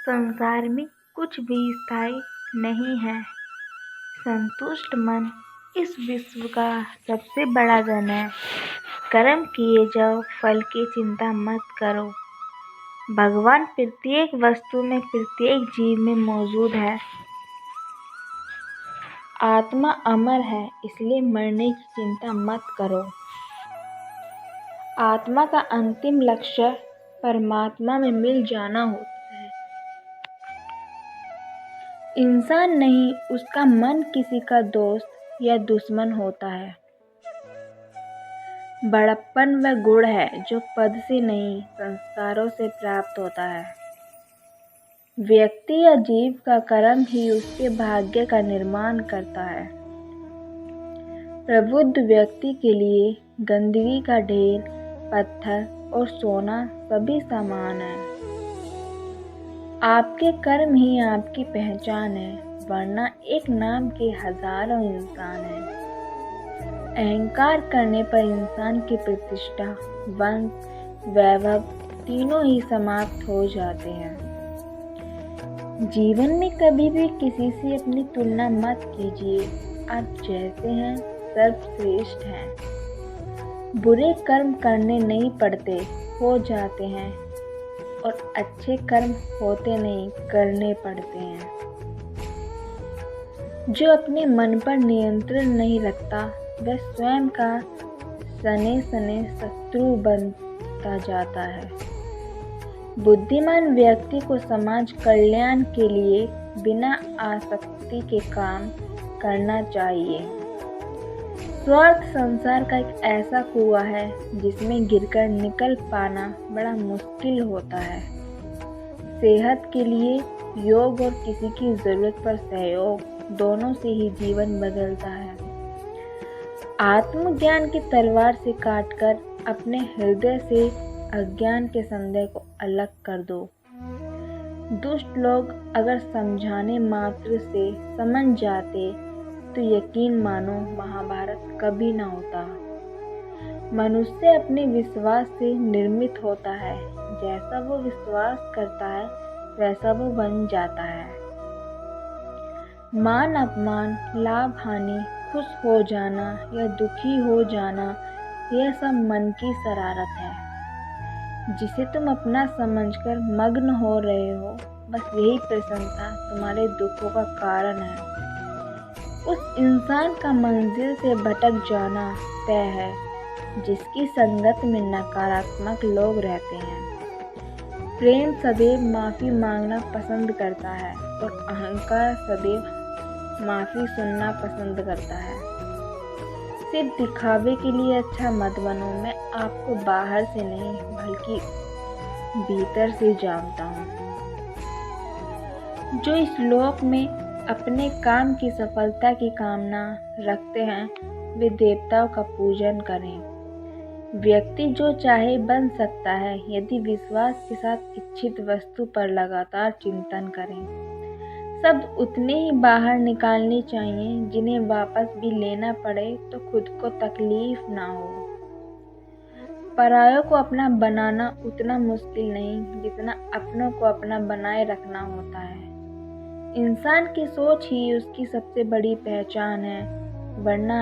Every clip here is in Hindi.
संसार में कुछ भी स्थायी नहीं है। संतुष्ट मन इस विश्व का सबसे बड़ा धन है। कर्म किए जाओ, फल की चिंता मत करो। भगवान प्रत्येक वस्तु में, प्रत्येक जीव में मौजूद है। आत्मा अमर है, इसलिए मरने की चिंता मत करो। आत्मा का अंतिम लक्ष्य परमात्मा में मिल जाना होता है। इंसान नहीं, उसका मन किसी का दोस्त या दुश्मन होता है। बड़प्पन वह गुण है जो पद से नहीं, संस्कारों से प्राप्त होता है। व्यक्ति या जीव का कर्म ही उसके भाग्य का निर्माण करता है। प्रबुद्ध व्यक्ति के लिए गंदगी का ढेर, पत्थर और सोना सभी समान है। आपके कर्म ही आपकी पहचान है, वरना एक नाम के हजारों इंसान हैं। अहंकार करने पर इंसान की प्रतिष्ठा, वंश, वैभव तीनों ही समाप्त हो जाते हैं। जीवन में कभी भी किसी से अपनी तुलना मत कीजिए। आप जैसे हैं सर्वश्रेष्ठ हैं। बुरे कर्म करने नहीं पड़ते, हो जाते हैं, और अच्छे कर्म होते नहीं, करने पड़ते हैं। जो अपने मन पर नियंत्रण नहीं रखता, वह स्वयं का सने सने शत्रु बनता जाता है। बुद्धिमान व्यक्ति को समाज कल्याण के लिए बिना आसक्ति के काम करना चाहिए। स्वार्थ संसार का एक ऐसा कुआं है जिसमें गिरकर निकल पाना बड़ा मुश्किल होता है। सेहत के लिए योग और किसी की जरूरत पर सहयोग, दोनों से ही जीवन बदलता है। आत्मज्ञान की तलवार से काटकर अपने हृदय से अज्ञान के संदेह को अलग कर दो। दुष्ट लोग अगर समझाने मात्र से समझ जाते तो यकीन मानो महाभारत कभी न होता। मनुष्य अपने विश्वास से निर्मित होता है। जैसा वो विश्वास करता है वैसा वो बन जाता है। मान अपमान, लाभ हानि, खुश हो जाना या दुखी हो जाना, यह सब मन की शरारत है। जिसे तुम अपना समझकर मग्न हो रहे हो, बस यही प्रसन्नता तुम्हारे दुखों का कारण है। उस इंसान का मंजिल से भटक जाना तय है जिसकी संगत में नकारात्मक लोग रहते हैं। प्रेम सदैव माफी मांगना पसंद करता है और अहंकार सदैव माफी सुनना पसंद करता है। सिर्फ दिखावे के लिए अच्छा मत बनो। मैं आपको बाहर से नहीं बल्कि भीतर से जानता हूँ। जो इस लोक में अपने काम की सफलता की कामना रखते हैं, वे देवताओं का पूजन करें। व्यक्ति जो चाहे बन सकता है यदि विश्वास के साथ इच्छित वस्तु पर लगातार चिंतन करें। शब्द उतने ही बाहर निकालने चाहिए जिन्हें वापस भी लेना पड़े तो खुद को तकलीफ ना हो। परायों को अपना बनाना उतना मुश्किल नहीं जितना अपनों को अपना बनाए रखना होता है। इंसान की सोच ही उसकी सबसे बड़ी पहचान है, वरना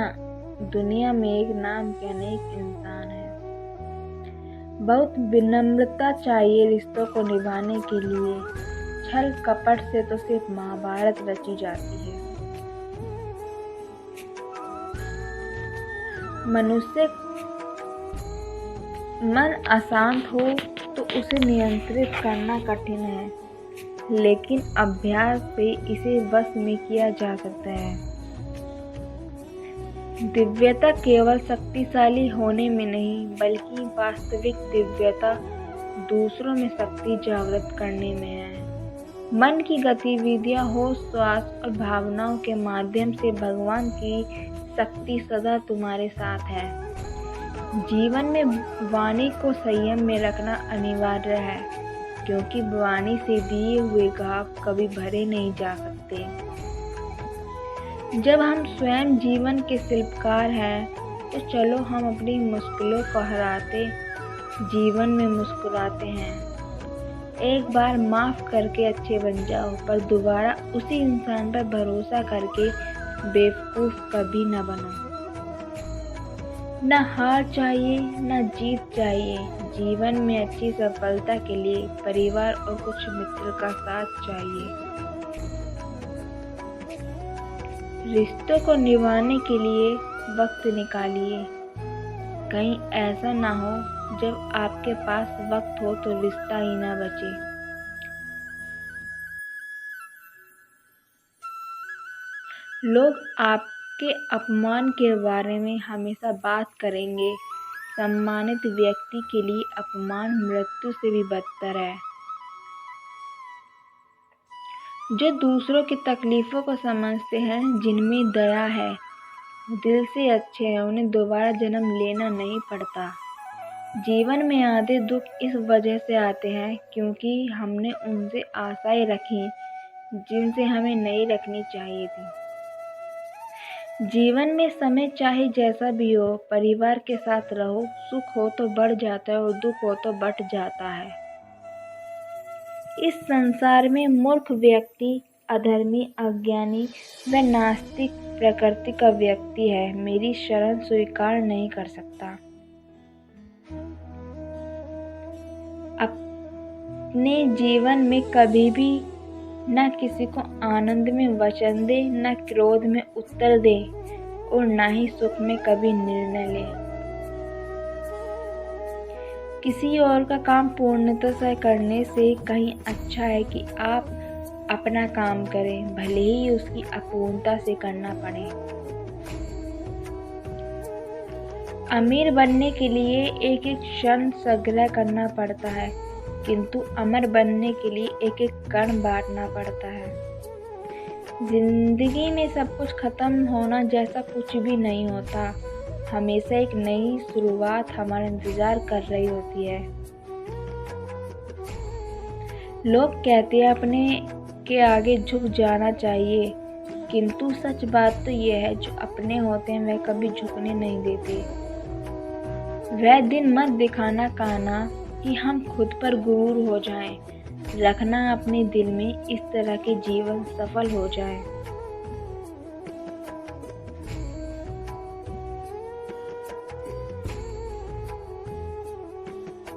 दुनिया में एक नाम के अनेक इंसान हैं। बहुत विनम्रता चाहिए रिश्तों को निभाने के लिए। छल कपट से तो सिर्फ महाभारत रची जाती है। मनुष्य मन अशांत हो तो उसे नियंत्रित करना कठिन है, लेकिन अभ्यास से इसे वश में किया जा सकता है। दिव्यता केवल शक्तिशाली होने में नहीं, बल्कि वास्तविक दिव्यता दूसरों में शक्ति जागृत करने में है। मन की गतिविधियां, होश, श्वास और भावनाओं के माध्यम से भगवान की शक्ति सदा तुम्हारे साथ है। जीवन में वाणी को संयम में रखना अनिवार्य है, क्योंकि वाणी से दिए हुए घाव कभी भरे नहीं जा सकते। जब हम स्वयं जीवन के शिल्पकार हैं, तो चलो हम अपनी मुश्किलों को हराते जीवन में मुस्कुराते हैं। एक बार माफ़ करके अच्छे बन जाओ, पर दोबारा उसी इंसान पर भरोसा करके बेवकूफ़ कभी न बनो। न हार चाहिए न जीत चाहिए, जीवन में अच्छी सफलता के लिए परिवार और कुछ मित्र का साथ चाहिए। रिश्तों को निभाने के लिए वक्त निकालिए, कहीं ऐसा ना हो जब आपके पास वक्त हो तो रिश्ता ही ना बचे। लोग आपके अपमान के बारे में हमेशा बात करेंगे। सम्मानित व्यक्ति के लिए अपमान मृत्यु से भी बदतर है। जो दूसरों की तकलीफ़ों को समझते हैं, जिनमें दया है, दिल से अच्छे हैं, उन्हें दोबारा जन्म लेना नहीं पड़ता। जीवन में आधे दुख इस वजह से आते हैं क्योंकि हमने उनसे आशाएं रखी जिनसे हमें नहीं रखनी चाहिए थी। जीवन में समय चाहे जैसा भी हो, परिवार के साथ रहो। सुख हो तो बढ़ जाता है और दुख हो तो बट जाता है। इस संसार में मूर्ख व्यक्ति, अधर्मी, अज्ञानी व नास्तिक प्रकृति का व्यक्ति है, मेरी शरण स्वीकार नहीं कर सकता। अपने जीवन में कभी भी न किसी को आनंद में वचन दे, न क्रोध में उत्तर दे और न ही सुख में कभी निर्णय ले। किसी और का काम पूर्णतः से करने से कहीं अच्छा है कि आप अपना काम करें, भले ही उसकी अपूर्णता से करना पड़े। अमीर बनने के लिए एक एक क्षण संग्रह करना पड़ता है, किंतु अमर बनने के लिए एक एक कण बांटना पड़ता है। जिंदगी में सब कुछ खत्म होना जैसा कुछ भी नहीं होता। हमेशा एक नई शुरुआत हमारा इंतजार कर रही होती है। लोग कहते हैं अपने के आगे झुक जाना चाहिए, किंतु सच बात तो यह है, जो अपने होते हैं वह कभी झुकने नहीं देते। वह दिन मत दिखाना काना कि हम खुद पर गुरूर हो जाएं, रखना अपने दिल में इस तरह के जीवन सफल हो जाए।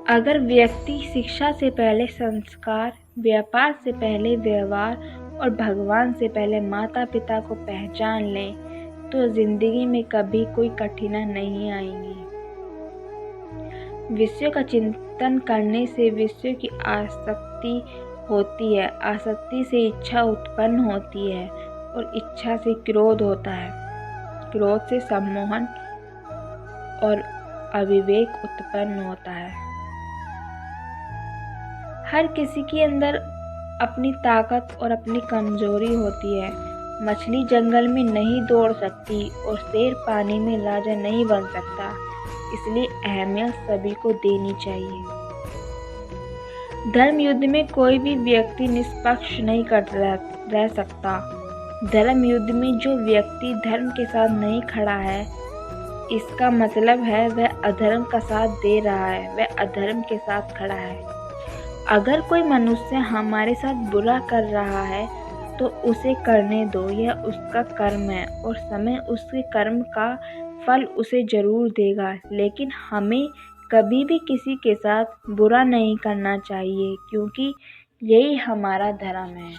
अगर व्यक्ति शिक्षा से पहले संस्कार, व्यापार से पहले व्यवहार और भगवान से पहले माता पिता को पहचान ले, तो जिंदगी में कभी कोई कठिनाई नहीं आएंगी। विषयों का चिंतन करने से विषयों की आसक्ति होती है, आसक्ति से इच्छा उत्पन्न होती है और इच्छा से क्रोध होता है, क्रोध से सम्मोहन और अविवेक उत्पन्न होता है। हर किसी के अंदर अपनी ताकत और अपनी कमजोरी होती है। मछली जंगल में नहीं दौड़ सकती और शेर पानी में राजा नहीं बन सकता, इसलिए अहमियत सभी को देनी चाहिए। धर्म युद्ध में कोई भी व्यक्ति निष्पक्ष नहीं रह सकता। धर्म युद्ध में जो व्यक्ति धर्म के साथ नहीं खड़ा है, इसका मतलब है वह अधर्म का साथ दे रहा है, वह अधर्म के साथ खड़ा है। अगर कोई मनुष्य हमारे साथ बुरा कर रहा है तो उसे करने दो, यह उसका कर्म है और समय उसके कर्म का फल उसे जरूर देगा। लेकिन हमें कभी भी किसी के साथ बुरा नहीं करना चाहिए, क्योंकि यही हमारा धर्म है।